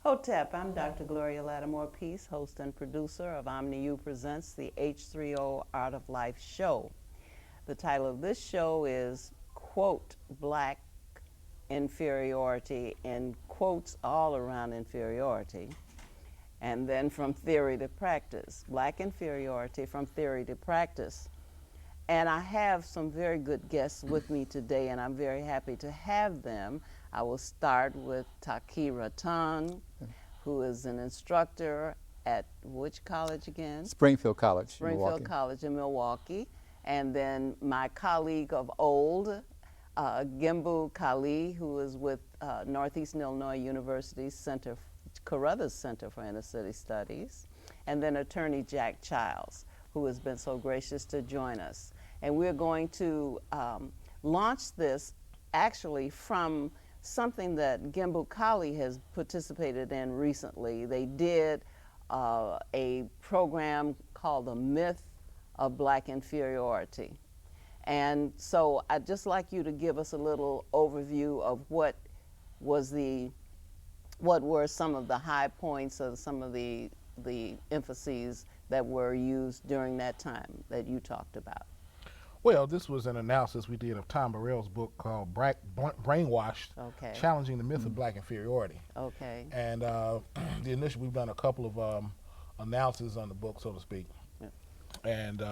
Hotep, I'm Dr. Gloria Lattimore Peace, host and producer of OmniU Presents the H3O Art of Life show. The title of this show is, quote, Black Inferiority, in quotes all around inferiority, and then from theory to practice. Black inferiority from theory to practice. And I have some very good guests with me today, and I'm very happy to have them. I will start with Taki Raton, who is an instructor at which college again? Springfield College. Springfield College in Milwaukee. And then my colleague of old, Gimbu Kali, who is with Northeastern Illinois University's Carruthers Center for Inner City Studies. And then attorney Jack Childs, who has been so gracious to join us. And we're going to launch this actually from something that Gimbu Kali has participated in recently. They did a program called The Myth of Black Inferiority. And so I'd just like you to give us a little overview of what were some of the high points of some of the emphases that were used during that time that you talked about. Well, this was an analysis we did of Tom Burrell's book called Brainwashed, Challenging the Myth of Black Inferiority. Okay. And we've done a couple of analyses on the book, so to speak. Yeah. And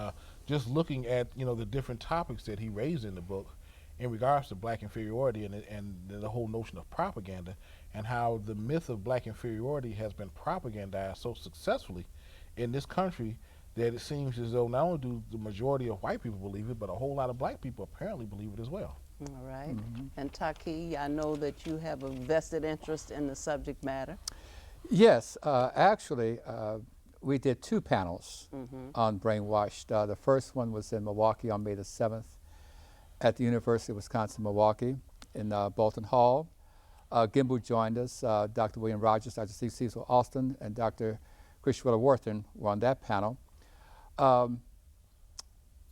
just looking at, the different topics that he raised in the book in regards to black inferiority and the whole notion of propaganda, and how the myth of black inferiority has been propagandized so successfully in this country that it seems as though not only do the majority of white people believe it, but a whole lot of black people apparently believe it as well. All right. And Taki, I know that you have a vested interest in the subject matter. Yes, actually, we did two panels on Brainwashed. The first one was in Milwaukee on May the 7th at the University of Wisconsin-Milwaukee in Bolton Hall. Gimbu joined us, Dr. William Rogers, Dr. Steve Cecil Alston, and Dr. Chris Willer-Worthen were on that panel.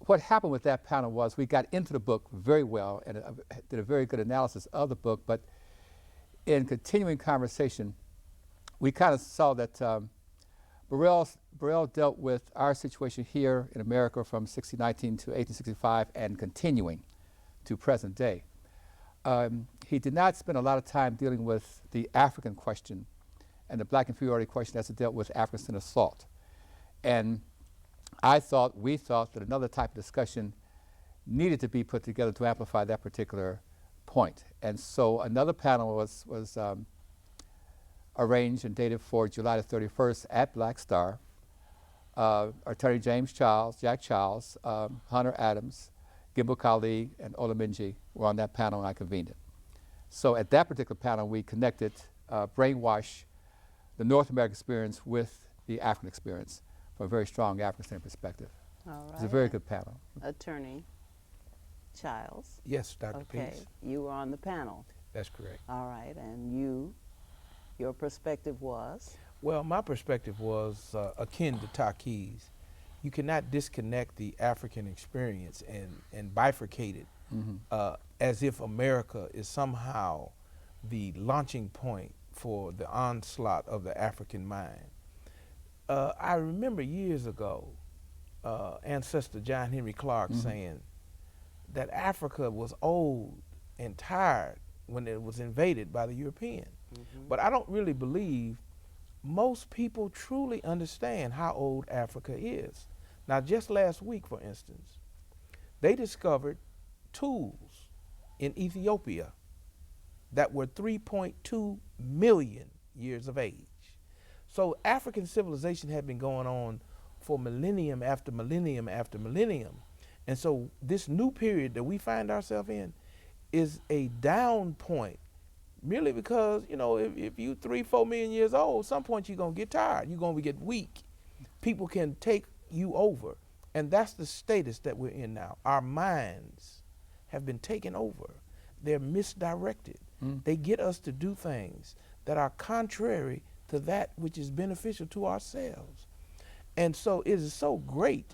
What happened with that panel was we got into the book very well and did a very good analysis of the book, but in continuing conversation, we kind of saw that Burrell dealt with our situation here in America from 1619 to 1865 and continuing to present day. He did not spend a lot of time dealing with the African question and the black inferiority question as it dealt with African assault. And we thought that another type of discussion needed to be put together to amplify that particular point. And so another panel was arranged and dated for July the 31st at Black Star. Attorney Jack Childs, Hunter Adams, Gimbu Kali, and Olaminji were on that panel, and I convened it. So at that particular panel, we connected Brainwash, the North American experience, with the African experience from a very strong African perspective. All right. It's a very good panel. Attorney Childs. Yes, Dr. Okay, Peace. you were on the panel. That's correct. All right, and your perspective was? Well, my perspective was akin to Taki's. You cannot disconnect the African experience and bifurcate it as if America is somehow the launching point for the onslaught of the African mind. I remember years ago, ancestor John Henry Clark saying that Africa was old and tired when it was invaded by the European. But I don't really believe most people truly understand how old Africa is. Now, just last week, for instance, they discovered tools in Ethiopia that were 3.2 million years of age. So African civilization had been going on for millennium after millennium after millennium. And so this new period that we find ourselves in is a down point, merely because, if you 3-4 million years old, some point you're going to get tired. You're going to get weak. People can take you over. And that's the status that we're in now. Our minds have been taken over. They're misdirected. They get us to do things that are contrary to that which is beneficial to ourselves. And so it is so great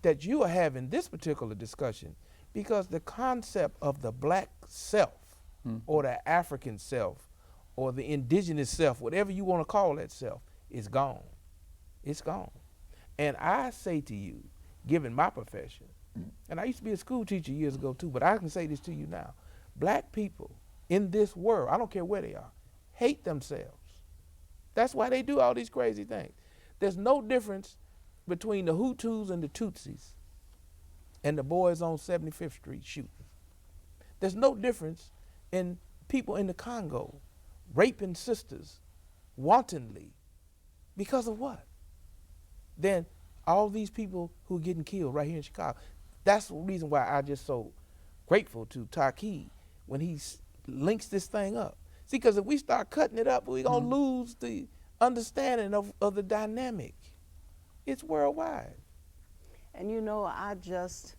that you are having this particular discussion, because the concept of the black self or the African self or the indigenous self, whatever you want to call that self, is gone. It's gone. And I say to you, given my profession, and I used to be a school teacher years ago too, but I can say this to you now. Black people in this world, I don't care where they are, hate themselves. That's why they do all these crazy things. There's no difference between the Hutus and the Tutsis and the boys on 75th Street shooting. There's no difference in people in the Congo raping sisters wantonly. Because of what? Then all these people who are getting killed right here in Chicago. That's the reason why I'm just so grateful to Taki when he links this thing up. See, because if we start cutting it up, we're going to lose the understanding of the dynamic. It's worldwide. And you know, I just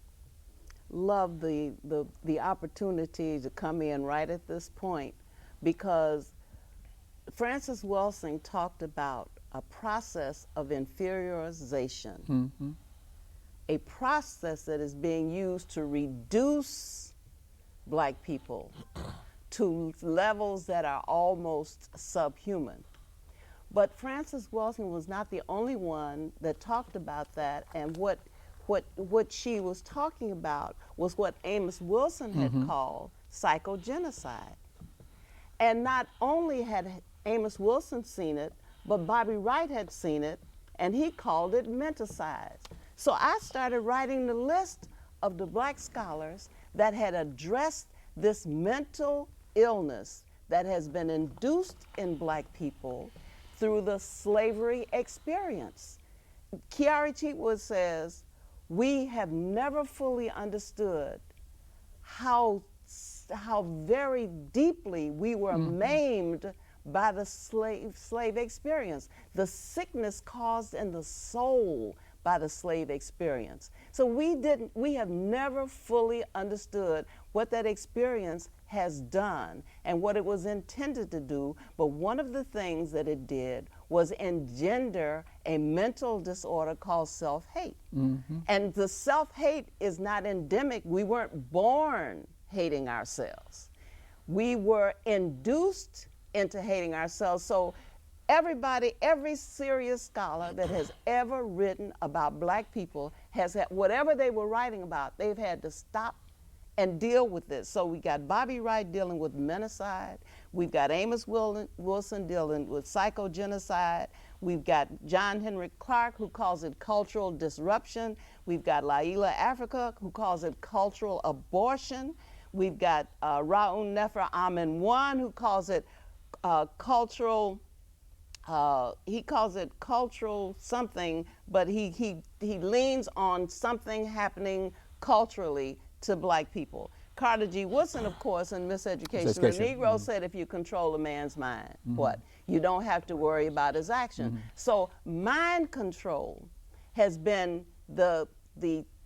love the opportunity to come in right at this point, because Francis Welsing talked about a process of inferiorization, a process that is being used to reduce black people to levels that are almost subhuman. But Francis Welsing was not the only one that talked about that, and what she was talking about was what Amos Wilson had called psychogenocide. And not only had Amos Wilson seen it, but Bobby Wright had seen it, and he called it menticide. So I started writing the list of the black scholars that had addressed this mental illness that has been induced in black people through the slavery experience. Kiari Cheatwood says, we have never fully understood how very deeply we were maimed by the slave experience, the sickness caused in the soul by the slave experience. So we have never fully understood what that experience has done and what it was intended to do, but one of the things that it did was engender a mental disorder called self-hate. And the self-hate is not endemic. We weren't born hating ourselves. We were induced into hating ourselves. So every serious scholar that has ever written about black people has had, whatever they were writing about, they've had to stop and deal with this. So we got Bobby Wright dealing with menticide. We've got Amos Wilson dealing with psychogenocide. We've got John Henrik Clarke, who calls it cultural disruption. We've got Laila Africa, who calls it cultural abortion. We've got Raton Nefer Amen One, who calls it cultural, he calls it cultural something, but he leans on something happening culturally to black people. Carter G. Woodson, of course, in Miseducation of the Negro said, if you control a man's mind, what? You don't have to worry about his action. So mind control has been the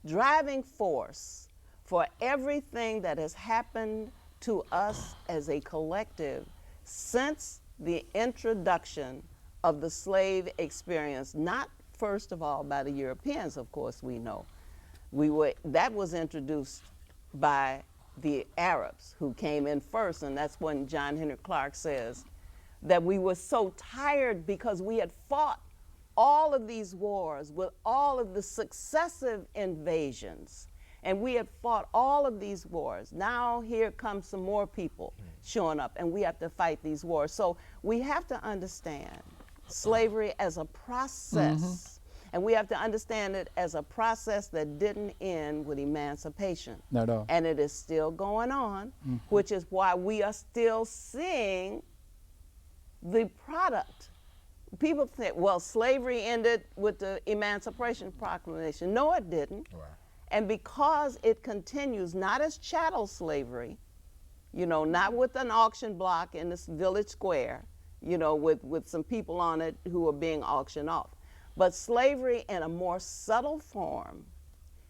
driving force for everything that has happened to us as a collective since the introduction of the slave experience, not first of all by the Europeans, of course, we know. That was introduced by the Arabs who came in first, and that's when John Henrik Clarke says that we were so tired because we had fought all of these wars with all of the successive invasions, and we had fought all of these wars. Now here comes some more people showing up, and we have to fight these wars. So we have to understand slavery as a process. And we have to understand it as a process that didn't end with emancipation. No. And it is still going on, which is why we are still seeing the product. People think, well, slavery ended with the Emancipation Proclamation. No, it didn't. Right. And because it continues, not as chattel slavery, you know, not with an auction block in this village square, you know, with some people on it who are being auctioned off. But slavery in a more subtle form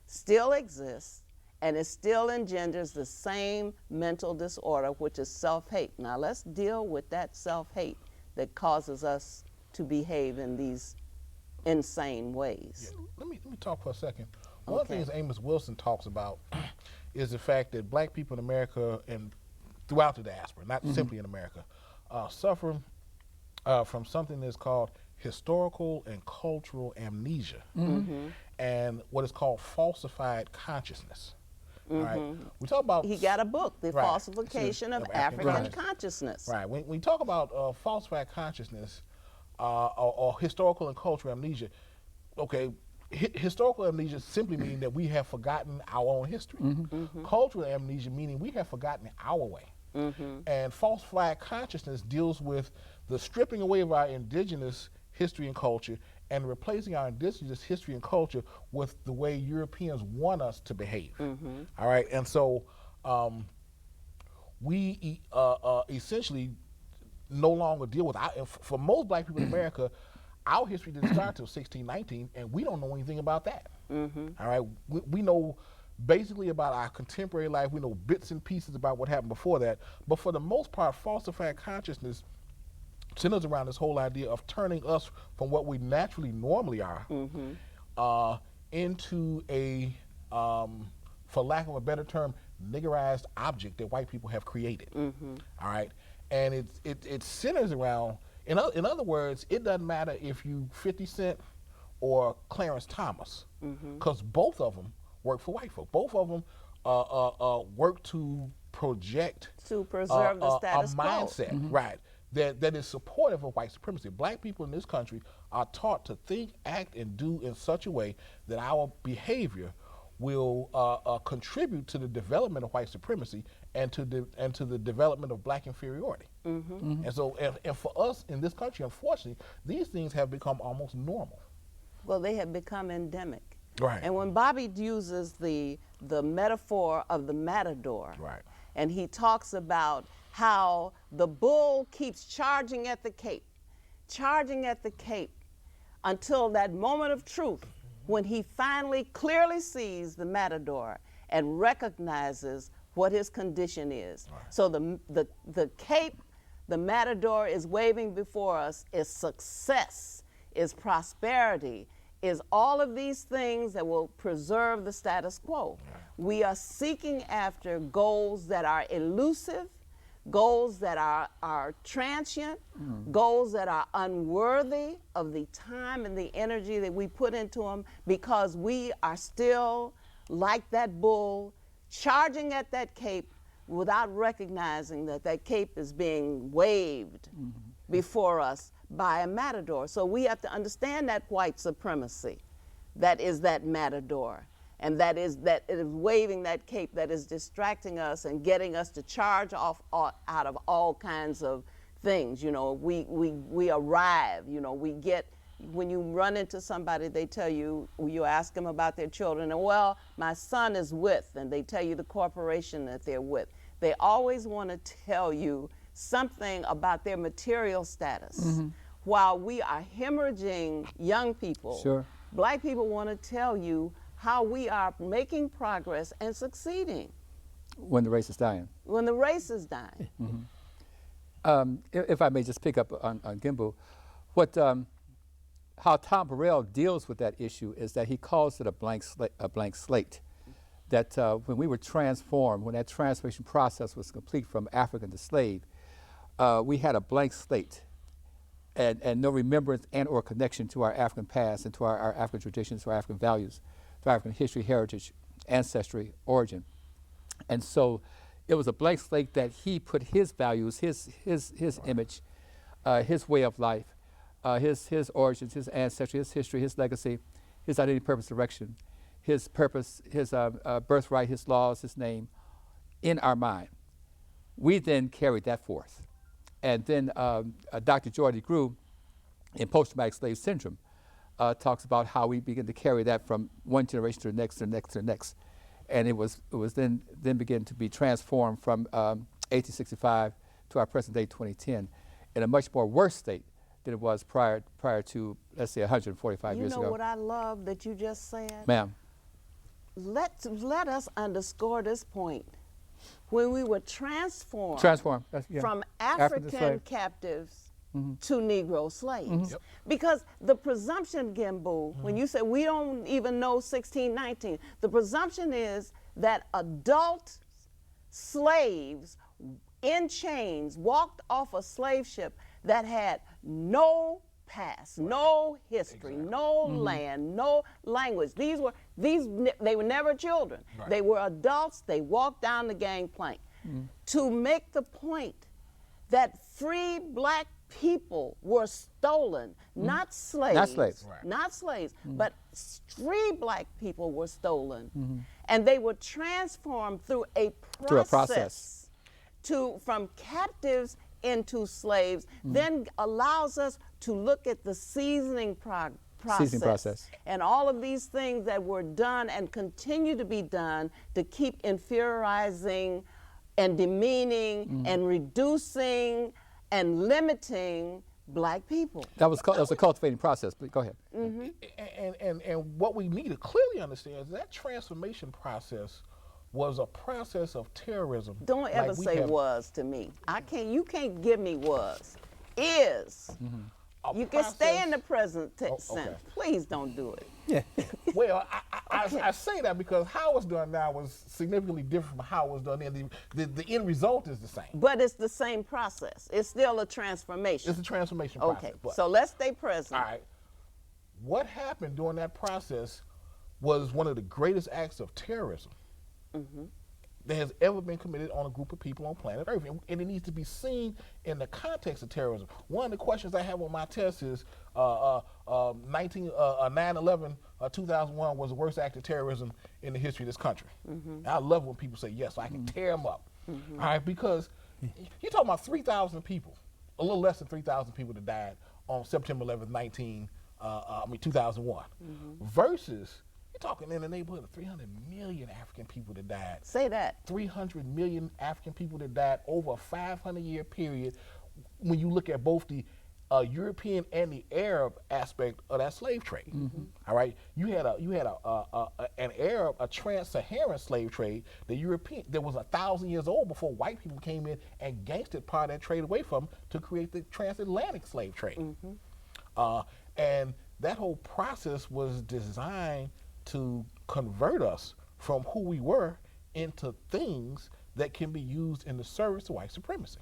still exists, and it still engenders the same mental disorder, which is self-hate. Now let's deal with that self-hate that causes us to behave in these insane ways. Yeah. Let me talk for a second. One of the things Amos Wilson talks about is the fact that black people in America and throughout the diaspora, not simply in America, suffer from something that's called historical and cultural amnesia, and what is called falsified consciousness. All right, we talk about He got a book, The Right. Falsification of Of African African Consciousness. Right. When we talk about falsified consciousness or historical and cultural amnesia, okay, historical amnesia simply means that we have forgotten our own history. Cultural amnesia meaning we have forgotten our way. And falsified consciousness deals with the stripping away of our indigenous history and culture and replacing our indigenous history and culture with the way Europeans want us to behave. All right, and so we essentially no longer deal with for most black people in America, our history didn't start till 1619, and we don't know anything about that. All right, we know basically about our contemporary life. We know bits and pieces about what happened before that, but for the most part, falsified consciousness centers around this whole idea of turning us from what we naturally normally are into a, for lack of a better term, niggerized object that white people have created. All right, and it centers around. In other words, it doesn't matter if you 50 Cent or Clarence Thomas, because both of them work for white folk. Both of them work to project To preserve the status a quo. mindset, right, that is supportive of white supremacy. Black people in this country are taught to think, act, and do in such a way that our behavior will contribute to the development of white supremacy and to the development of black inferiority. And so, and for us in this country, unfortunately, these things have become almost normal. Well, they have become endemic. Right. And when Bobby uses the metaphor of the matador, Right. and he talks about how the bull keeps charging at the cape until that moment of truth when he finally clearly sees the matador and recognizes what his condition is. Right. So the cape the matador is waving before us is success, is prosperity, is all of these things that will preserve the status quo. We are seeking after goals that are elusive, goals that are transient, goals that are unworthy of the time and the energy that we put into them, because we are still like that bull charging at that cape without recognizing that that cape is being waved before us by a matador. So we have to understand that white supremacy that is that matador, and that it is waving that cape that is distracting us and getting us to charge off out of all kinds of things. You know, we arrive, you know, we get, when you run into somebody, they tell you, you ask them about their children, and well, my son is with, and they tell you the corporation that they're with. They always want to tell you something about their material status. While we are hemorrhaging young people, Sure. black people want to tell you how we are making progress and succeeding When the race is dying. when the race is dying. If I may just pick up on Gimbu, how Tom Burrell deals with that issue is that he calls it a blank slate. That when we were transformed, when that transformation process was complete from African to slave, we had a blank slate and no remembrance and or connection to our African past and to our African traditions, to our African values, to our African history, heritage, ancestry, origin. And so it was a blank slate that he put his values, his image, his way of life, his origins, his ancestry, his history, his legacy, his identity, purpose, direction, his purpose, his birthright, his laws, his name, in our mind. We then carried that forth. And then Dr. Jordy Grew, in Post-Traumatic Slave Syndrome, talks about how we begin to carry that from one generation to the next, to the next, to the next. And it was then began to be transformed from 1865 to our present day 2010 in a much more worse state than it was prior to, let's say, 145 years ago. You know what I love that you just said? Ma'am. Let us underscore this point. When we were transformed Yeah. from African African slave. captives to Negro slaves. Yep. Because the presumption, Gimbu, when you say we don't even know 1619, the presumption is that adult slaves in chains, walked off a slave ship that had no past, no history, no land, no language. They were never children. Right. They were adults. They walked down the gangplank to make the point that free black people were stolen, not slaves. Not slaves. Right. Not slaves, but free black people were stolen. And they were transformed through a process, Through a process. from captives into slaves, then allows us to look at the seasoning process and all of these things that were done and continue to be done to keep inferiorizing and demeaning and reducing and limiting black people. That was a cultivating process, but go ahead. And what we need to clearly understand is that transformation process was a process of terrorism. Don't ever say was to me. You can't give me was. Is. You can stay in the present tense. Please don't do it. Well, I say that because how it's done now was significantly different from how it was done then. The end result is the same. But it's the same process. It's still a transformation. It's a transformation process. Okay, but- so let's stay present. All right. What happened during that process was one of the greatest acts of terrorism that has ever been committed on a group of people on planet Earth. And it needs to be seen in the context of terrorism. One of the questions I have on my test is 9/11, 2001 was the worst act of terrorism in the history of this country. I love when people say yes, so I can tear them up. All right, because you're talking about 3,000 people, a little less than 3,000 people that died on September 11th, 2001, versus you're talking in the neighborhood of 300 million African people that died. Say that. 300 million African people that died over a 500-year period when you look at both the European and the Arab aspect of that slave trade. All right, you had an Arab, a trans-Saharan slave trade, the European, that was 1,000 years old before white people came in and gangstered part of that trade away from them to create the transatlantic slave trade. And that whole process was designed to convert us from who we were into things that can be used in the service of white supremacy.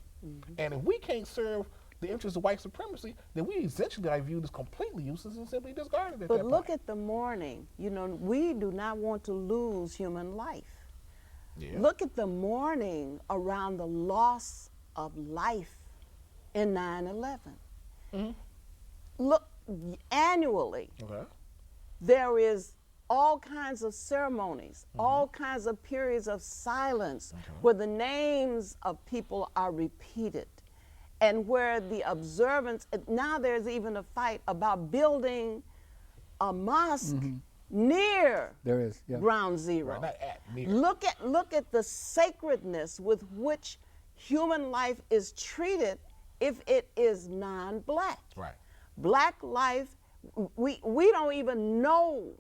And if we can't serve the interests of white supremacy, then we essentially are viewed as completely useless and simply discarded at But that look point. at the mourning. You know, we do not want to lose human life. Yeah. Look at the mourning around the loss of life in 9/11. Look, annually, there is all kinds of ceremonies, all kinds of periods of silence where the names of people are repeated and where the observance, now there's even a fight about building a mosque near There is, yeah. Ground Zero. Right, not at, near. Look at the sacredness with which human life is treated if it is non-black. Right. Black life, we don't even know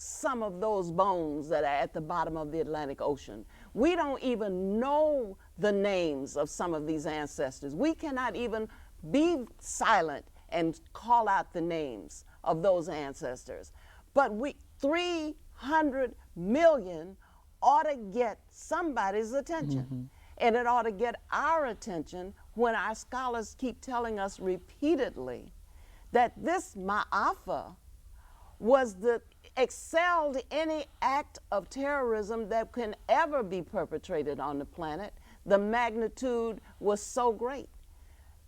some of those bones that are at the bottom of the Atlantic Ocean. We don't even know the names of some of these ancestors. We cannot even be silent and call out the names of those ancestors. But 300 million ought to get somebody's attention. And it ought to get our attention when our scholars keep telling us repeatedly that this Ma'afa excelled any act of terrorism that can ever be perpetrated on the planet. The magnitude was so great.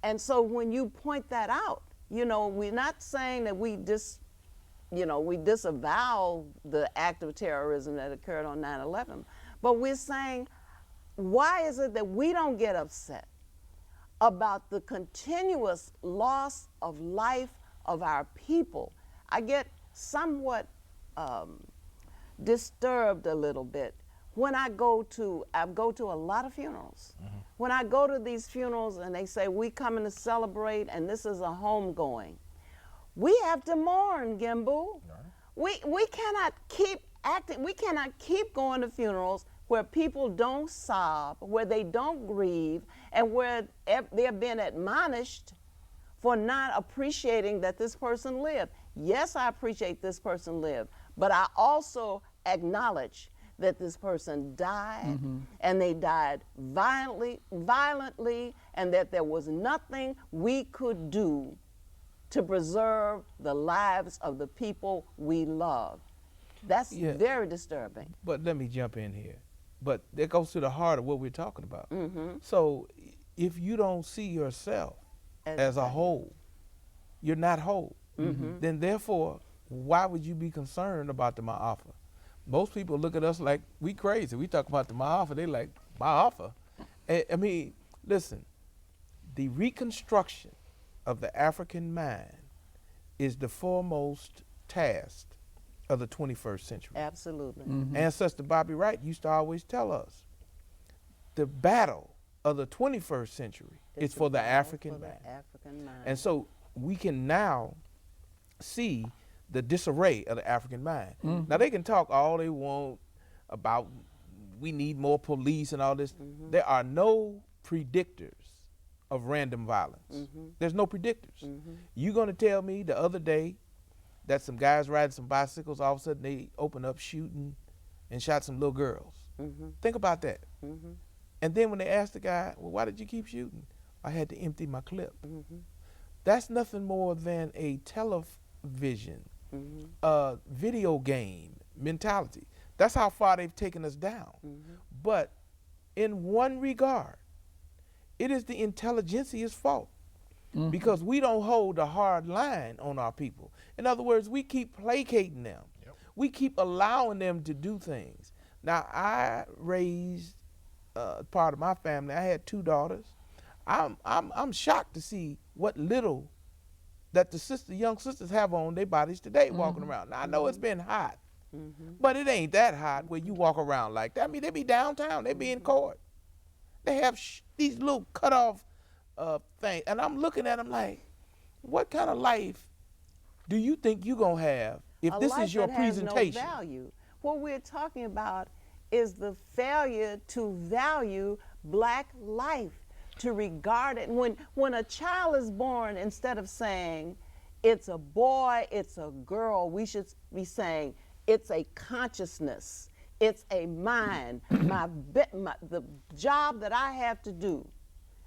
And so when you point that out, you know, we're not saying that we disavow the act of terrorism that occurred on 9/11, but we're saying, why is it that we don't get upset about the continuous loss of life of our people? I get somewhat disturbed a little bit when I go to a lot of funerals. When I go to these funerals and they say, we coming to celebrate and this is a homegoing, we have to mourn, Gimbu. We cannot keep acting, we cannot keep going to funerals where people don't sob, where they don't grieve, and where they're being admonished for not appreciating that this person lived. Yes, I appreciate this person lived, but I also acknowledge that this person died, and they died violently, and that there was nothing we could do to preserve the lives of the people we love. That's very disturbing. But let me jump in here. But that goes to the heart of what we're talking about. So if you don't see yourself as a whole, you're not whole. Then therefore, why would you be concerned about the Ma'afa? Most people look at us like we crazy. We talk about the Ma'afa, they like, Ma'afa? I mean, listen, the reconstruction of the African mind is the foremost task of the 21st century. Absolutely. Ancestor Bobby Wright used to always tell us, the battle of the 21st century is for the African mind. And so we can now see the disarray of the African mind. Now they can talk all they want about we need more police and all this. There are no predictors of random violence. There's no predictors. You gonna tell me the other day that some guys riding some bicycles, all of a sudden they open up shooting and shot some little girls? Think about that. And then when they asked the guy, well, why did you keep shooting? I had to empty my clip. That's nothing more than a television, video game mentality. That's how far they've taken us down. But in one regard, it is the intelligentsia's fault. Because we don't hold a hard line on our people. In other words, we keep placating them. We keep allowing them to do things. Now, I raised part of my family. I had 2 daughters. I'm shocked to see what little that the young sisters have on their bodies today walking around. Now, I know it's been hot, but it ain't that hot where you walk around like that. I mean, they be downtown. They be in court. They have these little cut-off things. And I'm looking at them like, what kind of life do you think you're going to have if this is your presentation? Has no value. What we're talking about is the failure to value black life, to regard it. When a child is born, instead of saying it's a boy, it's a girl, we should be saying it's a consciousness, it's a mind. The job that I have to do,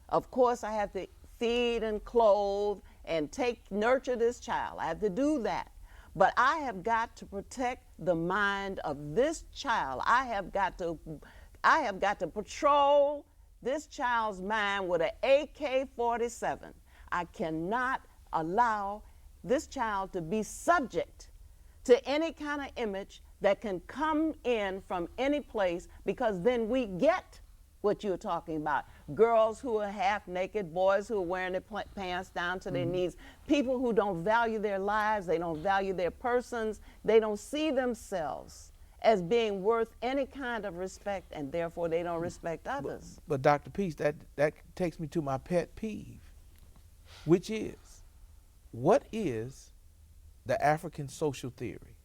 of course I have to feed and clothe and nurture this child. I have to do that. But I have got to protect the mind of this child. I have got to patrol this child's mind with an AK-47. I cannot allow this child to be subject to any kind of image that can come in from any place, because then we get what you're talking about. Girls who are half naked, boys who are wearing their pants down to their knees, people who don't value their lives, they don't value their persons, they don't see themselves as being worth any kind of respect, and therefore they don't respect others. But Dr. Peace, that takes me to my pet peeve, which is, what is the African social theory?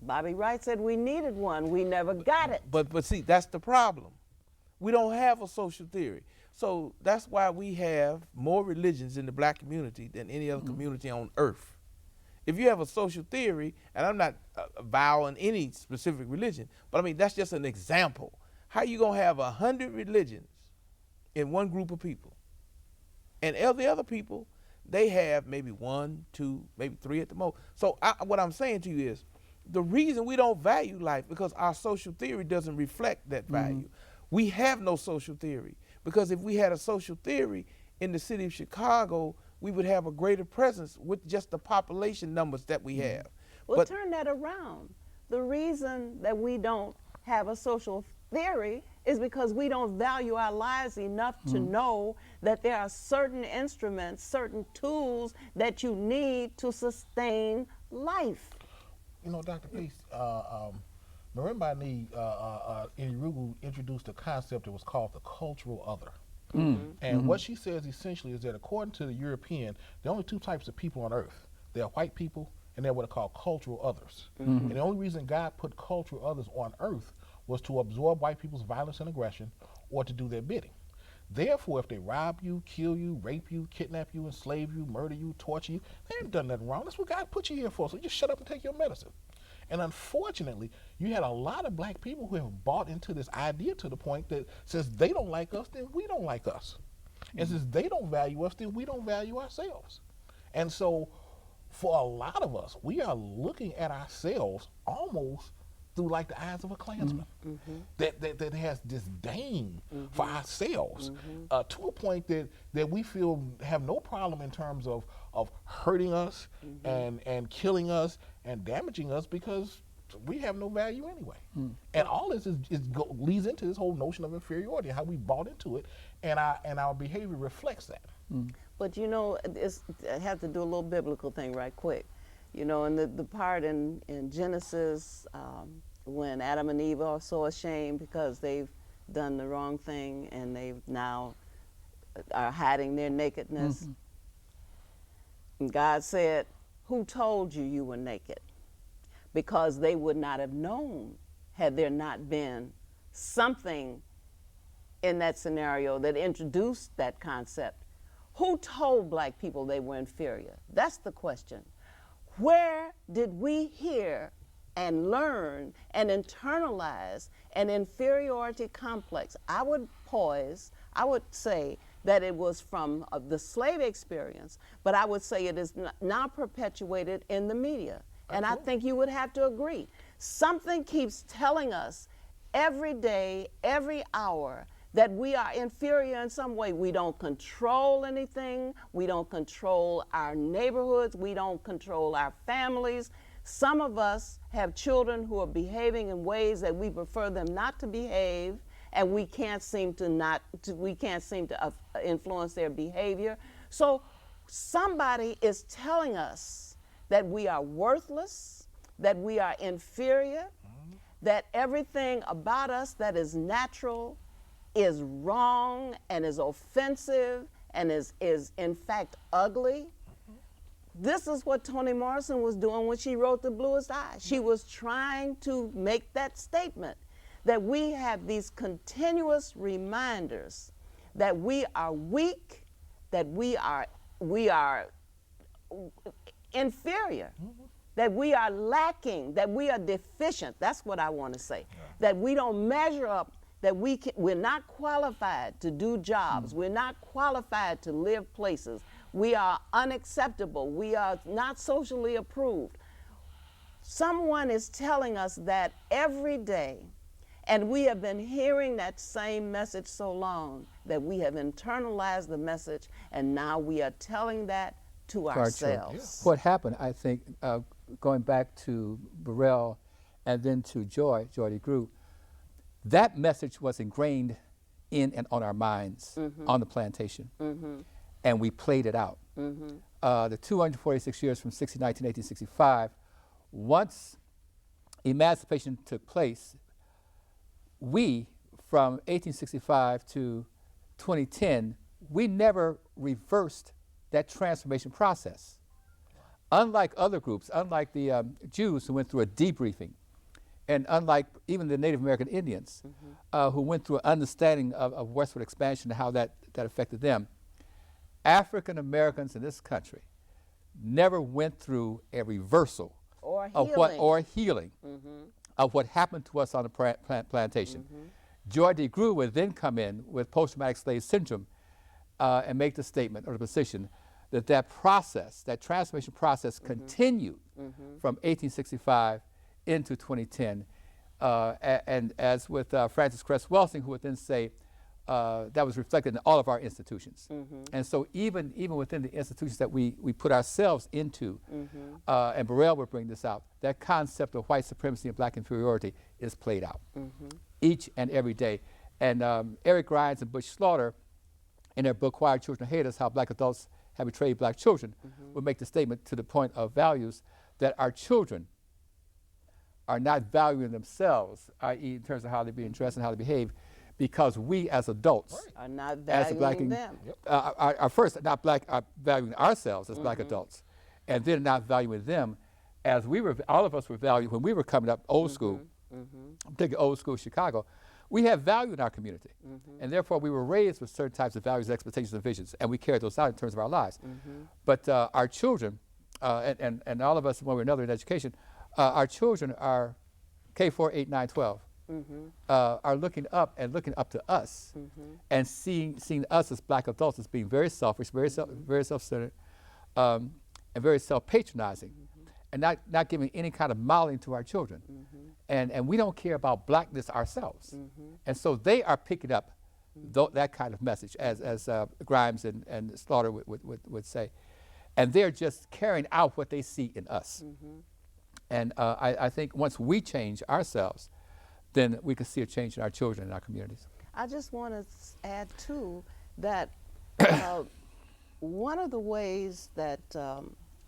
Bobby Wright said we needed one. We never got it. But see, that's the problem. We don't have a social theory. So that's why we have more religions in the black community than any other community on earth. If you have a social theory, and I'm not vowing any specific religion, but I mean, that's just an example. How you gonna have 100 religions in one group of people? And the other people, they have maybe 1, 2, maybe 3 at the most. So what I'm saying to you is, the reason we don't value life because our social theory doesn't reflect that value. We have no social theory, because if we had a social theory in the city of Chicago, we would have a greater presence with just the population numbers that we have. Well, but turn that around. The reason that we don't have a social theory is because we don't value our lives enough to know that there are certain instruments, certain tools that you need to sustain life. You know, Dr. Peace, Marimba Inirugu introduced a concept that was called the cultural other. And what she says essentially is that according to the European, there are only 2 types of people on earth. There are white people, and they're what are called cultural others. And the only reason God put cultural others on earth was to absorb white people's violence and aggression, or to do their bidding. Therefore, if they rob you, kill you, rape you, kidnap you, enslave you, murder you, torture you, they haven't done nothing wrong. That's what God put you here for, so just shut up and take your medicine. And unfortunately, you had a lot of black people who have bought into this idea to the point that since they don't like us, then we don't like us. And since they don't value us, then we don't value ourselves. And so for a lot of us, we are looking at ourselves almost through like the eyes of a Klansman that has disdain for ourselves to a point that we feel have no problem in terms of hurting us and killing us and damaging us because we have no value anyway. And all this leads into this whole notion of inferiority, how we bought into it, and our behavior reflects that. But you know, I have to do a little biblical thing right quick. You know, in the part in Genesis when Adam and Eve are so ashamed because they've done the wrong thing and they've now are hiding their nakedness. And God said, "Who told you you were naked?" Because they would not have known had there not been something in that scenario that introduced that concept. Who told black people they were inferior? That's the question. Where did we hear and learn and internalize an inferiority complex? I would say that it was from the slave experience, but I would say it is now perpetuated in the media. And I think you would have to agree. Something keeps telling us every day, every hour, that we are inferior in some way. We don't control anything. We don't control our neighborhoods. We don't control our families. Some of us have children who are behaving in ways that we prefer them not to behave, and we can't seem to influence their behavior. So somebody is telling us that we are worthless, that we are inferior, that everything about us that is natural is wrong and is offensive and is in fact ugly. This is what Toni Morrison was doing when she wrote The Bluest Eye. She was trying to make that statement that we have these continuous reminders that we are weak, that we are inferior, that we are lacking, that we are deficient. That's what I want to say. That we don't measure up, that we're not qualified to do jobs. We're not qualified to live places. We are unacceptable. We are not socially approved. Someone is telling us that every day, and we have been hearing that same message so long that we have internalized the message, and now we are telling that to ourselves. What happened, I think, going back to Burrell and then to Joy DeGruy, that message was ingrained in and on our minds on the plantation, and we played it out. The 246 years from 1619 to 1865, once emancipation took place, we, from 1865 to 2010, we never reversed that transformation process. Unlike other groups, unlike the Jews who went through a debriefing, and unlike even the Native American Indians who went through an understanding of westward expansion and how that affected them, African Americans in this country never went through a reversal or healing of what happened to us on the plantation. Joy DeGruy would then come in with post-traumatic slave syndrome and make the statement or the position that that process, that transformation process continued from 1865 into 2010. And as with Francis Cress Welsing, who would then say that was reflected in all of our institutions. And so even within the institutions that we put ourselves into, and Burrell would bring this out, that concept of white supremacy and black inferiority is played out each and every day. And Eric Grimes and Butch Slaughter, in their book, Why Our Children Hate Us, How Black Adults Have Betrayed Black Children, would make the statement to the point of values that our children are not valuing themselves, i.e. in terms of how they're being dressed and how they behave, because we as adults are not valuing them. Are first not valuing ourselves as black adults, and then not valuing them as all of us were valued when we were coming up old school, particularly old school Chicago. We have value in our community, and therefore we were raised with certain types of values, expectations, and visions, and we carry those out in terms of our lives. But our children, and all of us one way or another in education, our children are K4, 8, 9, 12. Are looking up to us, and seeing us as black adults as being very selfish, very self-centered, and very self-patronizing, and not giving any kind of modeling to our children, and we don't care about blackness ourselves, and so they are picking up that kind of message, as Grimes and Slaughter would say, and they're just carrying out what they see in us, and I think once we change ourselves, then we can see a change in our children and our communities. I just want to add too that one of the ways that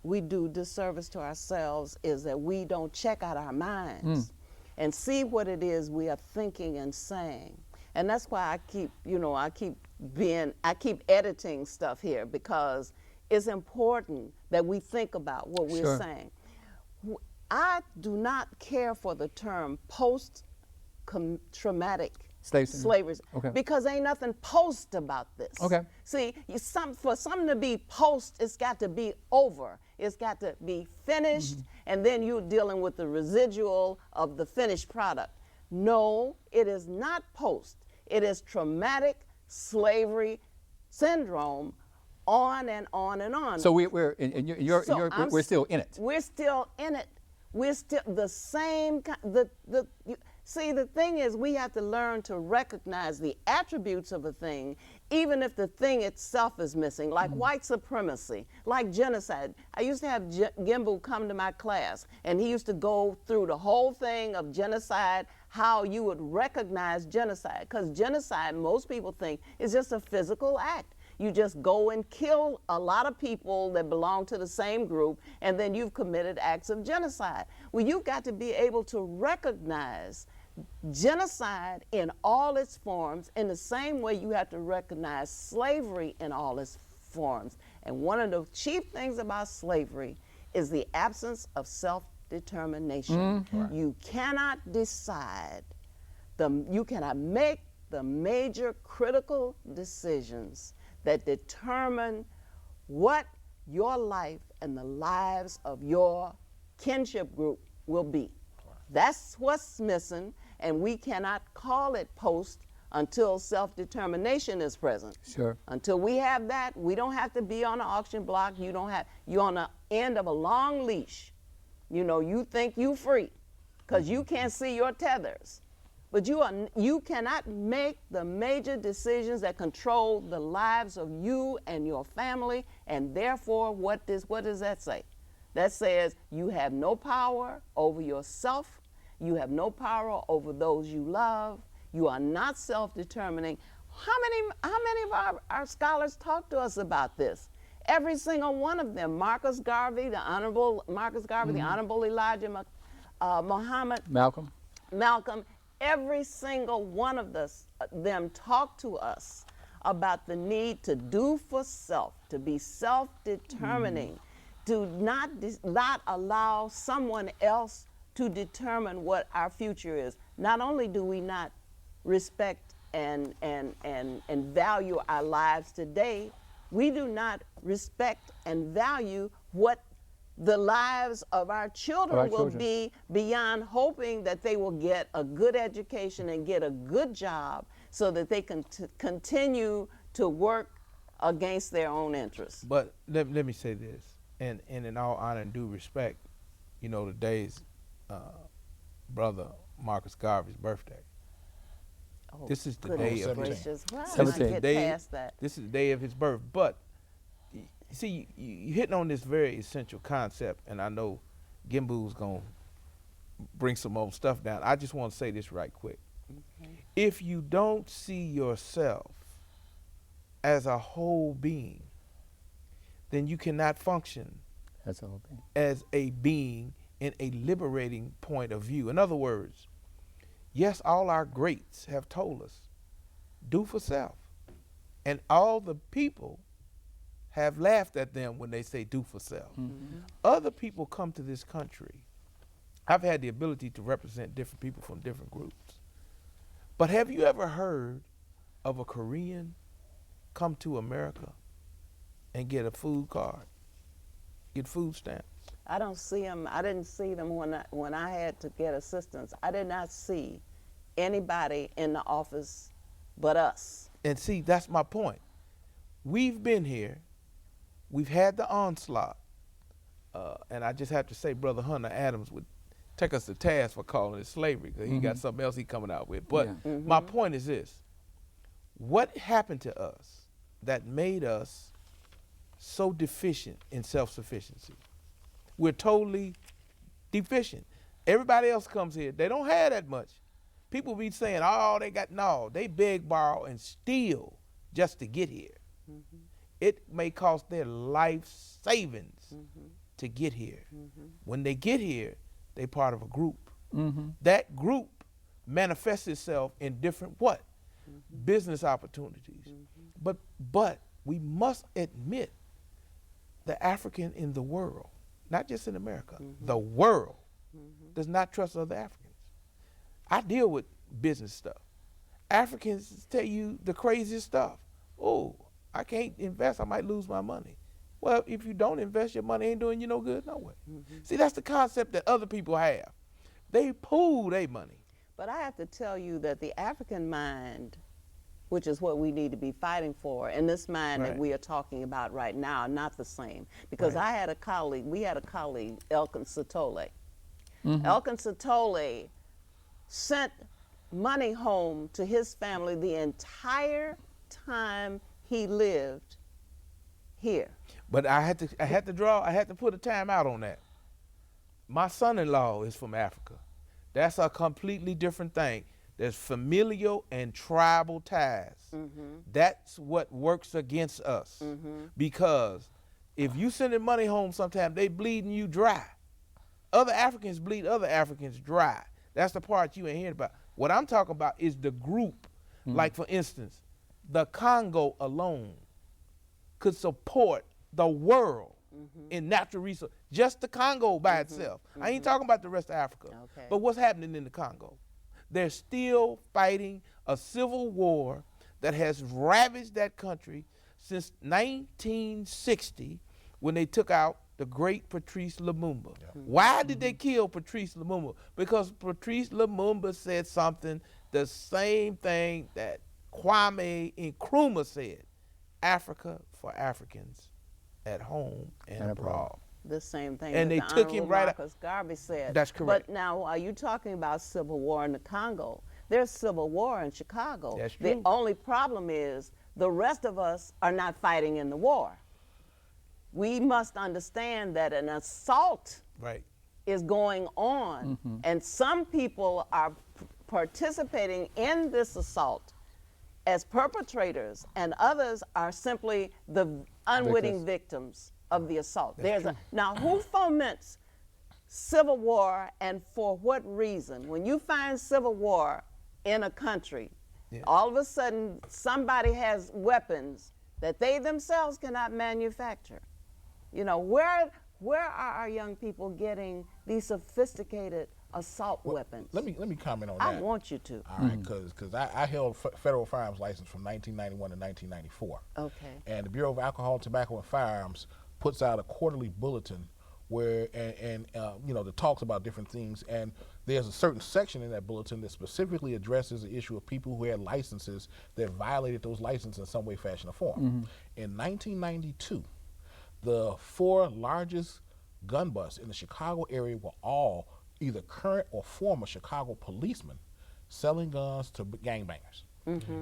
we do disservice to ourselves is that we don't check out our minds and see what it is we are thinking and saying. And that's why I keep editing stuff here, because it's important that we think about what we're saying. I do not care for the term post-traumatic slavery, because ain't nothing post about this. See, for something to be post, it's got to be over. It's got to be finished, and then you're dealing with the residual of the finished product. No, it is not post. It is traumatic slavery syndrome, on and on and on. So we're still in it. We're still in it. We're still the same. See, the thing is, we have to learn to recognize the attributes of a thing, even if the thing itself is missing, like white supremacy, like genocide. I used to have Gimbu come to my class, and he used to go through the whole thing of genocide, how you would recognize genocide, because genocide, most people think, is just a physical act. You just go and kill a lot of people that belong to the same group, and then you've committed acts of genocide. Well, you've got to be able to recognize genocide in all its forms, in the same way you have to recognize slavery in all its forms. And one of the chief things about slavery is the absence of self-determination. You cannot decide, you cannot make the major critical decisions that determine what your life and the lives of your kinship group will be. That's what's missing, and we cannot call it post until self-determination is present. Until we have that, we don't have to be on an auction block. You're on the end of a long leash. You know, you think you free because you can't see your tethers. But you cannot make the major decisions that control the lives of you and your family, and therefore, what does that say? That says you have no power over yourself, you have no power over those you love, you are not self-determining. How many of our scholars talk to us about this? Every single one of them. Marcus Garvey, the Honorable Elijah Muhammad, Malcolm, every single one of them talk to us about the need to do for self, to be self-determining, to not allow someone else to determine what our future is. Not only do we not respect and value our lives today, we do not respect and value what the lives of our children will be, beyond hoping that they will get a good education and get a good job so that they can continue to work against their own interests. But let me say this, and in all honor and due respect, you know, today's brother Marcus Garvey's birthday. Oh, this is the day of his This is the day of his birth. But you see, you're hitting on this very essential concept, and I know Gimbu's gonna bring some more stuff down. I just want to say this right quick. If you don't see yourself as a whole being, then you cannot function as a being in a liberating point of view. In other words, yes, all our greats have told us, do for self. And all the people have laughed at them when they say do for self. Other people come to this country. I've had the ability to represent different people from different groups. But have you ever heard of a Korean come to America and get a food card, get food stamps? I don't see them. I didn't see them when I had to get assistance. I did not see anybody in the office but us. And see, that's my point. We've been here. We've had the onslaught. And I just have to say, Brother Hunter Adams would take us to task for calling it slavery, because he got something else he coming out with. But my point is this. What happened to us that made us so deficient in self-sufficiency? We're totally deficient. Everybody else comes here. They don't have that much. People be saying, oh, they beg, borrow, and steal just to get here. It may cost their life savings to get here. When they get here, they part of a group. That group manifests itself in different what? Business opportunities. But we must admit the African in the world, not just in America, the world does not trust other Africans. I deal with business stuff. Africans tell you the craziest stuff. Oh, I can't invest, I might lose my money. Well, if you don't invest, your money ain't doing you no good no way. See, that's the concept that other people have. They pool their money. But I have to tell you that the African mind, which is what we need to be fighting for, and this mind that we are talking about right now, are not the same. Because we had a colleague, Elkin Satole. Elkin Satole sent money home to his family the entire time he lived here. But I had to put a time out on that. My son-in-law is from Africa. That's a completely different thing. There's familial and tribal ties. That's what works against us. Because if you sending money home sometimes, they bleeding you dry. Other Africans bleed other Africans dry. That's the part you ain't hearing about. What I'm talking about is the group. Like, for instance, the Congo alone could support the world in natural resources. Just the Congo by itself. I ain't talking about the rest of Africa. But what's happening in the Congo? They're still fighting a civil war that has ravaged that country since 1960, when they took out the great Patrice Lumumba. Why did they kill Patrice Lumumba? Because Patrice Lumumba said something, the same thing that Kwame Nkrumah said: Africa for Africans at home and abroad. The same thing and that they the took him Honorable right Marcus Garvey said. That's correct. But now, are you talking about civil war in the Congo? There's civil war in Chicago. That's The true. only problem is the rest of us are not fighting in the war. We must understand that an assault is going on, and some people are participating in this assault as perpetrators, and others are simply the unwitting victims of the assault. Now, who foments civil war, and for what reason? When you find civil war in a country, all of a sudden somebody has weapons that they themselves cannot manufacture. You know, where are our young people getting these sophisticated assault weapons? Let me comment on that. I want you to. All right, because I held federal firearms license from 1991 to 1994. Okay. And the Bureau of Alcohol, Tobacco, and Firearms puts out a quarterly bulletin where that talks about different things, and there's a certain section in that bulletin that specifically addresses the issue of people who had licenses that violated those licenses in some way, fashion, or form. In 1992, the 4 largest gun busts in the Chicago area were all either current or former Chicago policemen selling guns to gangbangers.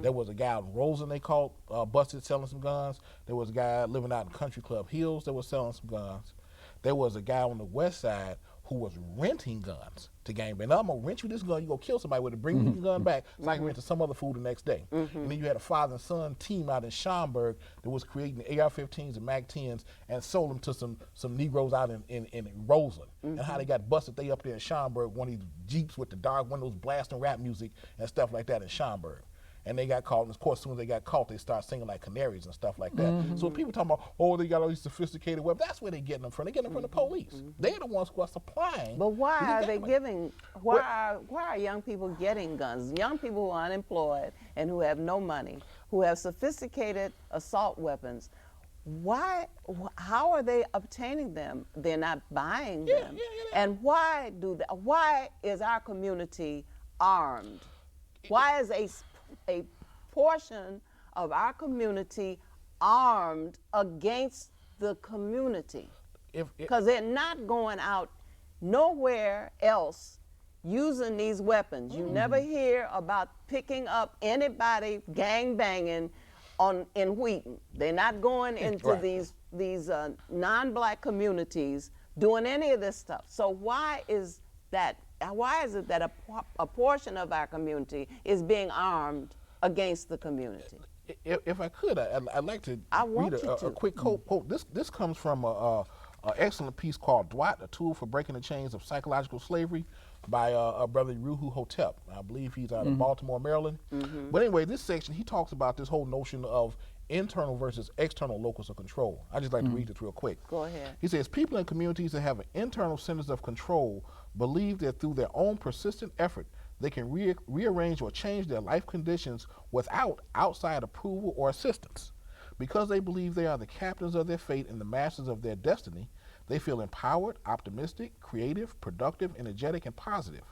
There was a guy out in Roseland they caught busted selling some guns. There was a guy living out in Country Club Hills that was selling some guns. There was a guy on the west side who was renting guns to gangbangers. I'm gonna rent you this gun, you go kill somebody with it, bring me your gun back so I can rent to some other fool the next day. And then you had a father and son team out in Schaumburg that was creating AR-15s and MAC-10s and sold them to some Negroes out in Roseland. And how they got busted, they up there in Schaumburg, one of these Jeeps with the dark windows blasting rap music and stuff like that in Schaumburg. And they got caught, and of course, as soon as they got caught, they start singing like canaries and stuff like that. So when people talking about, oh, they got all these sophisticated weapons, that's where they getting them from. They getting them from the police. They're the ones who are supplying. But why are they giving? Why are young people getting guns? Young people who are unemployed and who have no money, who have sophisticated assault weapons. how are they obtaining them? They're not buying them. And why is our community armed? Why is a portion of our community armed against the community? Because they're not going out nowhere else using these weapons. You never hear about picking up anybody gang banging in Wheaton. They're not going into these non-black communities doing any of this stuff. So why is that? Why is it that a portion of our community is being armed against the community? If I could, I'd like to read a quick quote. This comes from an excellent piece called "Dwight: A Tool for Breaking the Chains of Psychological Slavery" by Brother Ruhu Hotep. I believe he's out of Baltimore, Maryland. But anyway, this section, he talks about this whole notion of internal versus external locus of control. I just like to read this real quick. Go ahead. He says, people in communities that have an internal centers of control believe that through their own persistent effort, they can rearrange or change their life conditions without outside approval or assistance. Because they believe they are the captains of their fate and the masters of their destiny, they feel empowered, optimistic, creative, productive, energetic, and positive.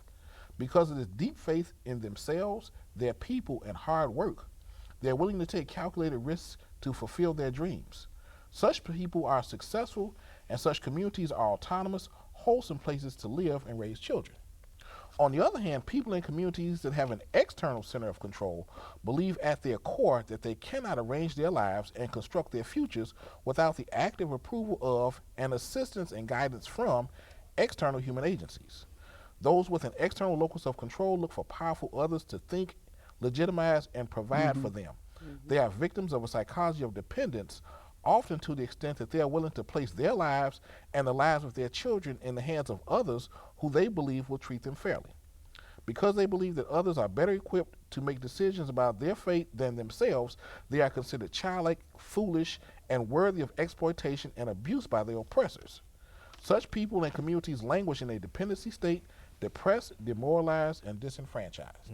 Because of this deep faith in themselves, their people, and hard work, they're willing to take calculated risks to fulfill their dreams. Such people are successful, and such communities are autonomous, wholesome places to live and raise children. On the other hand, people in communities that have an external center of control believe at their core that they cannot arrange their lives and construct their futures without the active approval of and assistance and guidance from external human agencies. Those with an external locus of control look for powerful others to think, legitimize, and provide for them. They are victims of a psychology of dependence, often to the extent that they are willing to place their lives and the lives of their children in the hands of others who they believe will treat them fairly. Because they believe that others are better equipped to make decisions about their fate than themselves, they are considered childlike, foolish, and worthy of exploitation and abuse by their oppressors. Such people and communities languish in a dependency state, depressed, demoralized, and disenfranchised.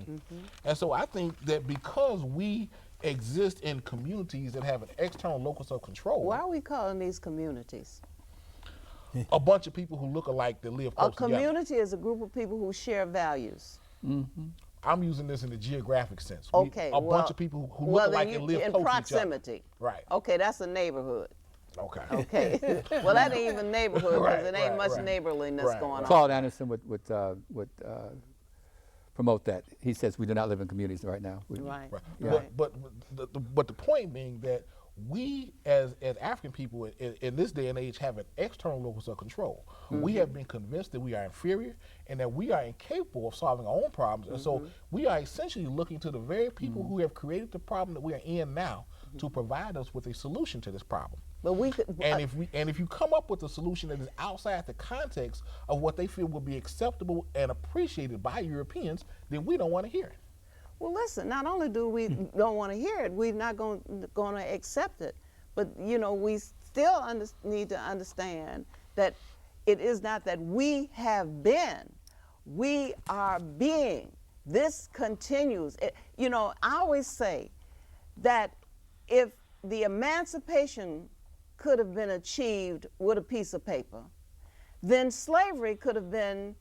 And so I think that because we exist in communities that have an external locus of control. Why are we calling these communities? A bunch of people who look alike that live close together. A community is a group of people who share values. I'm using this in the geographic sense. Okay, a bunch of people who look alike and live close in proximity. to each other. Right. Okay, that's a neighborhood. Okay. Okay. Well, that ain't even neighborhood because it ain't much neighborliness going on. Claude Anderson would promote that. He says we do not live in communities right now. Right. Yeah. But the point being that we as African people in this day and age have an external locus of control. We have been convinced that we are inferior and that we are incapable of solving our own problems. And so we are essentially looking to the very people who have created the problem that we are in now to provide us with a solution to this problem. But if you come up with a solution that is outside the context of what they feel will be acceptable and appreciated by Europeans, then we don't want to hear it. Well, listen, not only do we don't want to hear it, we're not going to accept it. But, you know, we still need to understand that it is not that we have been. We are being. This continues. You know, I always say that if the emancipation could have been achieved with a piece of paper, then slavery could have been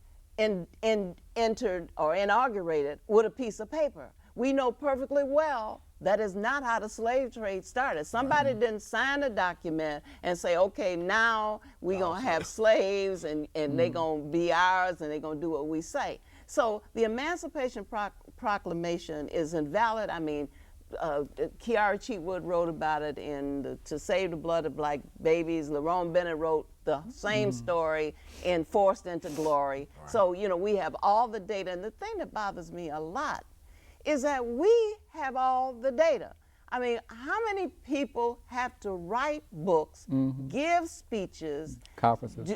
entered or inaugurated with a piece of paper. We know perfectly well that is not how the slave trade started. Somebody didn't sign a document and say, okay, now we're going to have slaves and they're going to be ours and they're going to do what we say. So the Emancipation Proclamation is invalid. I mean, Kiara Cheatwood wrote about it in To Save the Blood of Black Babies. Lerone Bennett wrote the same story in Forced into Glory. Right. So, you know, we have all the data. And the thing that bothers me a lot is that we have all the data. I mean, how many people have to write books, give speeches, conferences,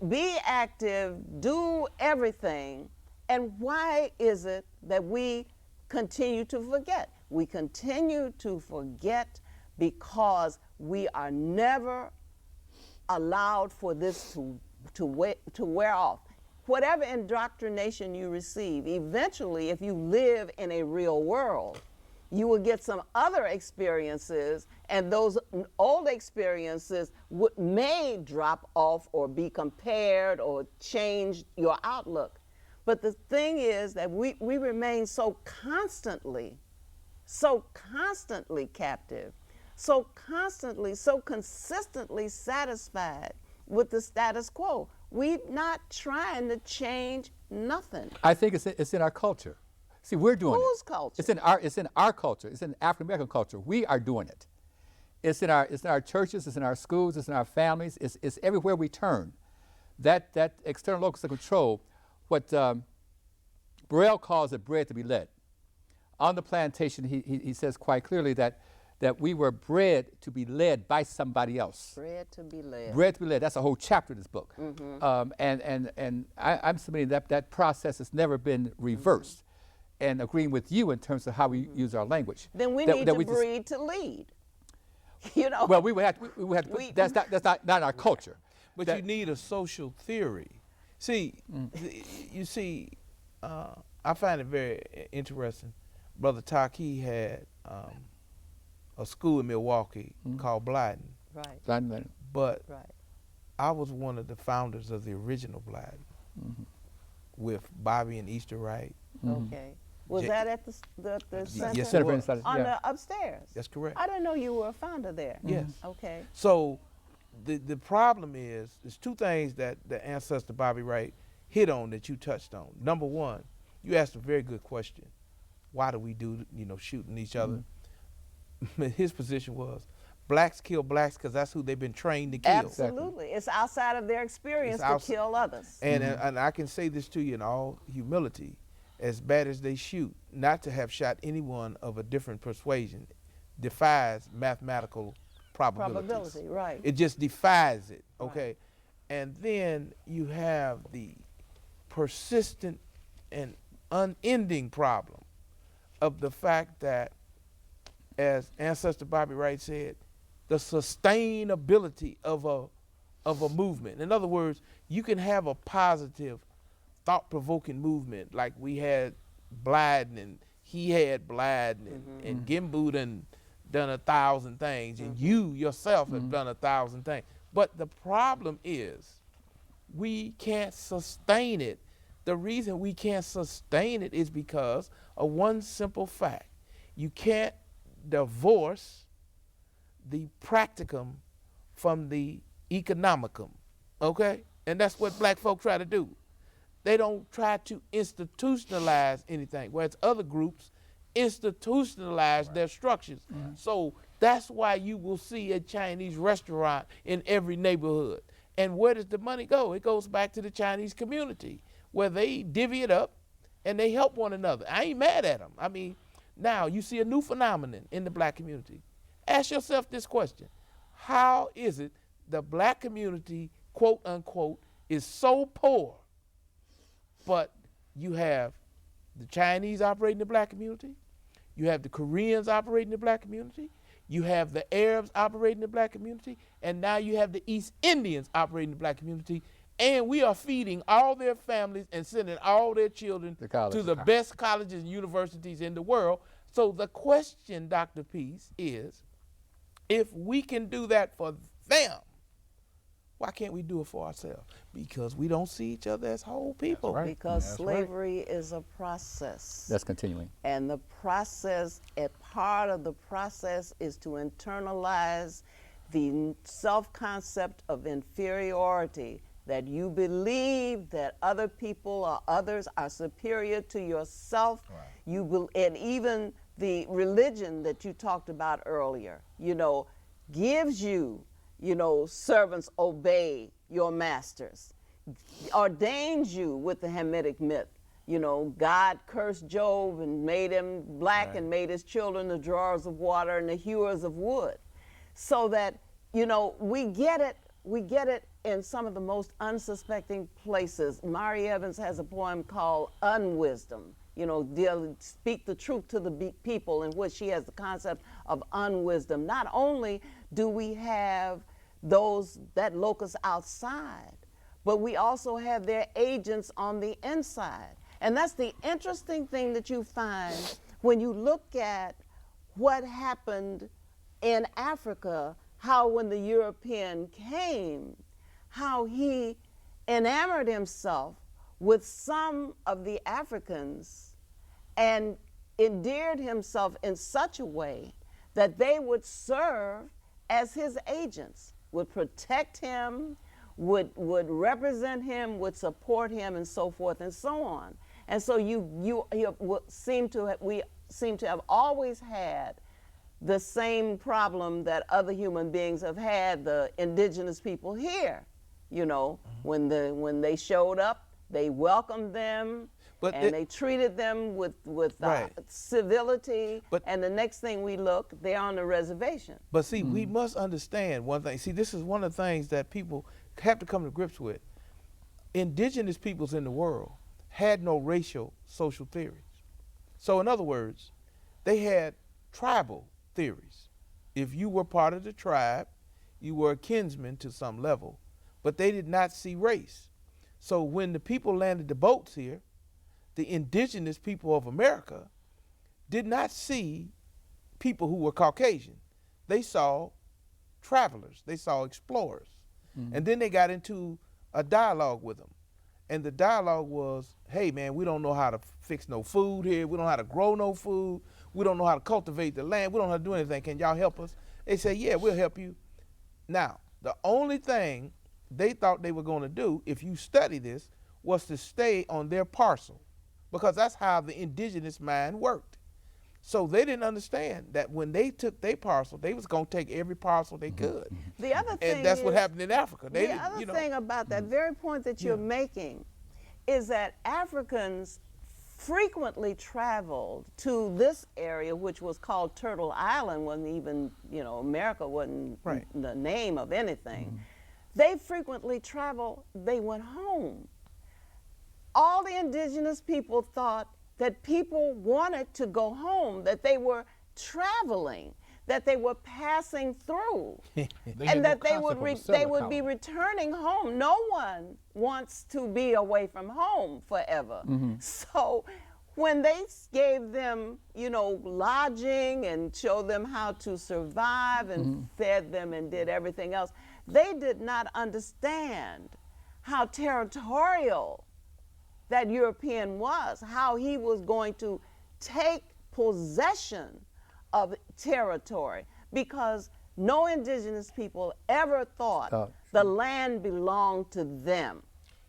be active, do everything, and why is it that we continue to forget? We continue to forget because we are never allowed for this to wear off. Whatever indoctrination you receive, eventually, if you live in a real world, you will get some other experiences, and those old experiences may drop off or be compared or change your outlook. But the thing is that we remain so constantly captive, so constantly, so consistently satisfied with the status quo. We're not trying to change nothing. I think it's in our culture. See, we're doing Whose it. culture? It's in our culture. It's in African American culture. We are doing it. It's in our churches. It's in our schools. It's in our families. It's everywhere we turn. That external locus of control, what Burrell calls it bred to be led. On the plantation, he says quite clearly that we were bred to be led by somebody else. Bred to be led. Bred to be led. That's a whole chapter in this book. And I'm submitting that process has never been reversed. And agreeing with you in terms of how we use our language. Then we need to breed to lead. You know. Well, we would have to. That's not our culture. But you need a social theory. See, you see, I find it very interesting. Brother Taki had a school in Milwaukee called Blyden. Right. But I was one of the founders of the original Blyden with Bobby and Easter Wright. Okay. Was that at the center? Yes, it was. On the upstairs? That's correct. I didn't know you were a founder there. Yes. Okay. So the problem is, there's two things that the ancestor Bobby Wright hit on that you touched on. Number one, you asked a very good question. Why do we do, shooting each other? His position was, blacks kill blacks because that's who they've been trained to kill. Absolutely. It's outside of their experience to kill others. And I can say this to you in all humility. As bad as they shoot, not to have shot anyone of a different persuasion defies mathematical probabilities. Probability, right. It just defies it, okay? Right. And then you have the persistent and unending problem of the fact that, as Ancestor Bobby Wright said, the sustainability of a movement. In other words, you can have a positive thought-provoking movement like we had Blyden, and he had Blyden, and Gimbu done 1,000 things, and you yourself have done 1,000 things. But the problem is we can't sustain it. The reason we can't sustain it is because of one simple fact. You can't divorce the practicum from the economicum, okay? And that's what black folk try to do. They don't try to institutionalize anything, whereas other groups institutionalize their structures. So that's why you will see a Chinese restaurant in every neighborhood. And where does the money go? It goes back to the Chinese community, where they divvy it up and they help one another. I ain't mad at them. I mean, now you see a new phenomenon in the black community. Ask yourself this question. How is it the black community, quote unquote, is so poor, but you have the Chinese operating the black community, you have the Koreans operating the black community, you have the Arabs operating the black community, and now you have the East Indians operating the black community, and we are feeding all their families and sending all their children to the best colleges and universities in the world. So the question, Dr. Peace, is if we can do that for them, why can't we do it for ourselves? Because we don't see each other as whole people. That's right. Because slavery is a process. That's continuing. And the process, a part of the process is to internalize the self-concept of inferiority, that you believe that other people or others are superior to yourself. Right. And even the religion that you talked about earlier, gives you, servants obey your masters, ordains you with the Hamitic myth. God cursed Job and made him black, right, and made his children the drawers of water and the hewers of wood. So that, we get it in some of the most unsuspecting places. Mari Evans has a poem called Unwisdom, speak the truth to the people, in which she has the concept of unwisdom. Not only do we have that locus outside, but we also have their agents on the inside. And that's the interesting thing that you find when you look at what happened in Africa, how when the European came, how he enamored himself with some of the Africans and endeared himself in such a way that they would serve as his agents, would protect him, would represent him, would support him, and so forth and so on. And so we seem to have always had the same problem that other human beings have had, the indigenous people here. You know, when they showed up, they welcomed them, and they treated them with Right. civility. And the next thing we look, they're on the reservation. But see, we must understand one thing. See, this is one of the things that people have to come to grips with. Indigenous peoples in the world had no racial social theories. So in other words, they had tribal theories. If you were part of the tribe, you were a kinsman to some level, but they did not see race. So when the people landed the boats here, the indigenous people of America did not see people who were Caucasian. They saw travelers, they saw explorers. And then they got into a dialogue with them. And the dialogue was, hey man, we don't know how to fix no food here, we don't know how to grow no food, we don't know how to cultivate the land, we don't know how to do anything, can y'all help us? They say, yeah, we'll help you. Now, the only thing they thought they were gonna do, if you study this, was to stay on their parcel, because that's how the indigenous mind worked. So they didn't understand that when they took their parcel, they was gonna take every parcel they could. The other thing And that's what happened in Africa. They the didn't, other you know. thing about that very point that you're making is that Africans frequently traveled to this area, which was called Turtle Island, wasn't even, America wasn't Right. the name of anything. They frequently traveled, they went home. All the indigenous people thought that people wanted to go home, that they were traveling, that they were passing through, and that they would be returning home. No one wants to be away from home forever. So when they gave them, lodging and showed them how to survive and fed them and did everything else, they did not understand how territorial that European was, how he was going to take possession of territory, because no indigenous people ever thought the land belonged to them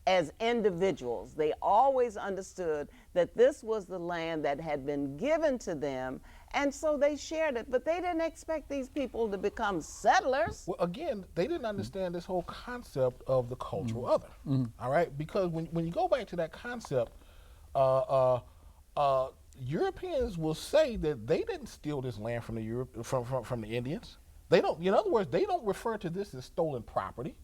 as individuals. They always understood that this was the land that had been given to them, and so they shared it, but they didn't expect these people to become settlers. Well, again, they didn't understand this whole concept of the cultural other. All right, because when you go back to that concept, Europeans will say that they didn't steal this land from the Indians. They don't. In other words, they don't refer to this as stolen property.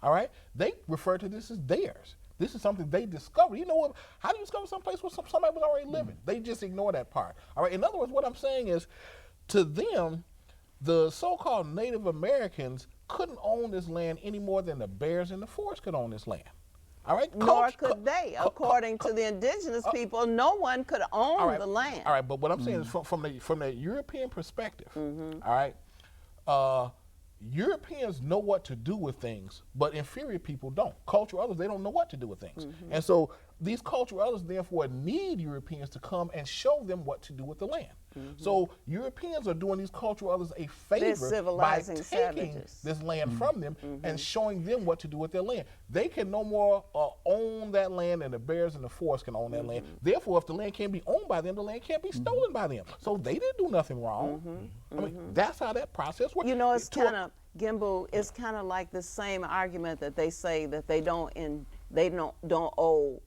All right, they refer to this as theirs. This is something they discovered. You know what? How do you discover someplace where somebody was already living? They just ignore that part. All right. In other words, what I'm saying is, to them, the so-called Native Americans couldn't own this land any more than the bears in the forest could own this land. All right. Nor could they. According to the indigenous people, no one could own the land. All right. But what I'm saying is, from the European perspective, all right. Europeans know what to do with things, but inferior people don't. Cultural others, they don't know what to do with things. And so these cultural others, therefore, need Europeans to come and show them what to do with the land. So Europeans are doing these cultural others a favor by taking this land from them and showing them what to do with their land. They can no more own that land than the bears in the forest can own that land. Therefore, if the land can't be owned by them, the land can't be stolen by them. So they didn't do nothing wrong. I mean, that's how that process works. You know, it's kind of, Gimbu, it's kind of like the same argument that they say that they don't owe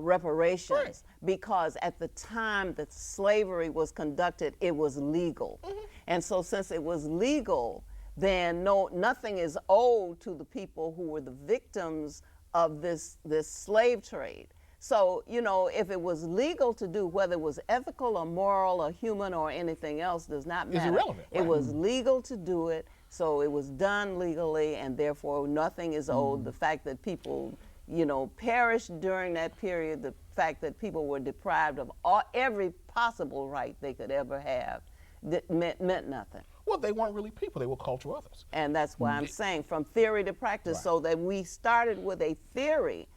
reparations, because at the time that slavery was conducted, it was legal. And so since it was legal, then nothing is owed to the people who were the victims of this slave trade. So, if it was legal to do, whether it was ethical or moral or human or anything else, does not matter. It's irrelevant. It was legal to do it, so it was done legally, and therefore nothing is owed. The fact that people, perished during that period, the fact that people were deprived of every possible right they could ever have, meant nothing. Well, they weren't really people. They were cultural others. And that's why I'm saying from theory to practice, Right. so that we started with a theory.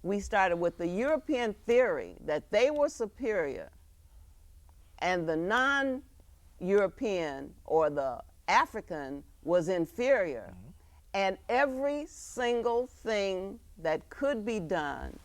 We started with the European theory that they were superior and the non-European or the African was inferior. And every single thing that could be done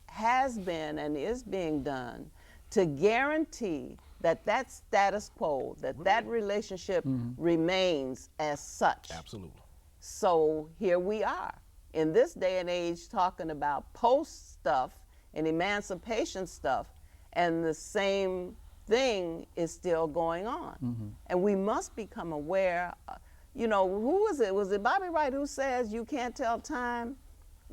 has been and is being done to guarantee that that status quo, that relationship remains as such. Absolutely. So here we are in this day and age talking about post stuff and emancipation stuff, and the same thing is still going on. And we must become aware. You know, who was it? Was it Bobby Wright who says you can't tell time?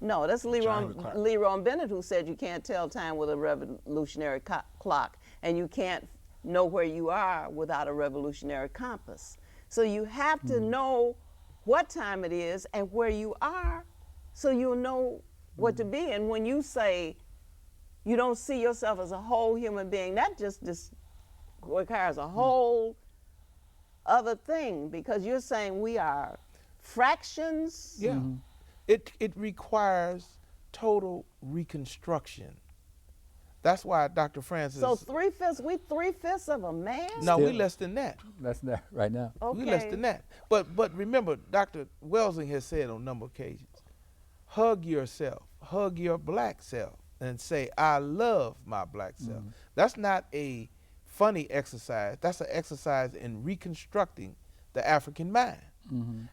No, that's Leron Bennett who said you can't tell time with a revolutionary clock, and you can't know where you are without a revolutionary compass. So you have to know what time it is and where you are, so you'll know what to be. And when you say you don't see yourself as a whole human being, that just requires a whole other thing, because you're saying we are fractions. Yeah. It requires total reconstruction. That's why Dr. Francis. So we 3/5 of a man? No, we Still. less than that. That's not right now. Okay. We less than that. But remember, Dr. Welsing has said on a number of occasions, hug yourself, hug your black self, and say, I love my black self. That's not a funny exercise. That's an exercise in reconstructing the African mind.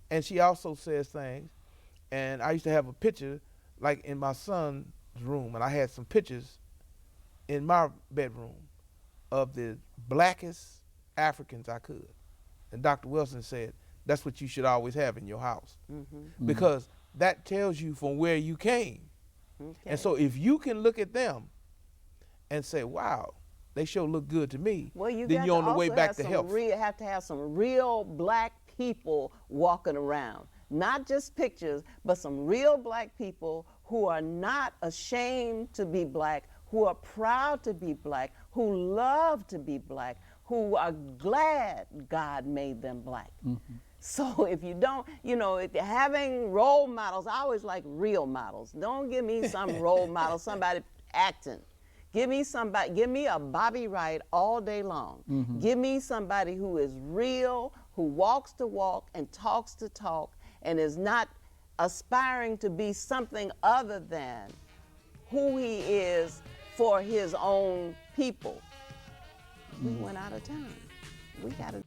And she also says things, and I used to have a picture, like in my son's room, and I had some pictures in my bedroom of the blackest Africans I could. And Dr. Wilson said, that's what you should always have in your house. Because that tells you from where you came. And so if you can look at them and say, wow, they sure look good to me, Well, you then got you're on the also way back have to some health. have to have some real black people walking around. Not just pictures, but some real black people who are not ashamed to be black, who are proud to be black, who love to be black, who are glad God made them black. So if you don't, you know, having role models, I always like real models. Don't give me some role model, somebody acting. Give me somebody, give me a Bobby Wright all day long. Give me somebody who is real, who walks the walk and talks the talk, and is not aspiring to be something other than who he is for his own people. We went out of time. We got to.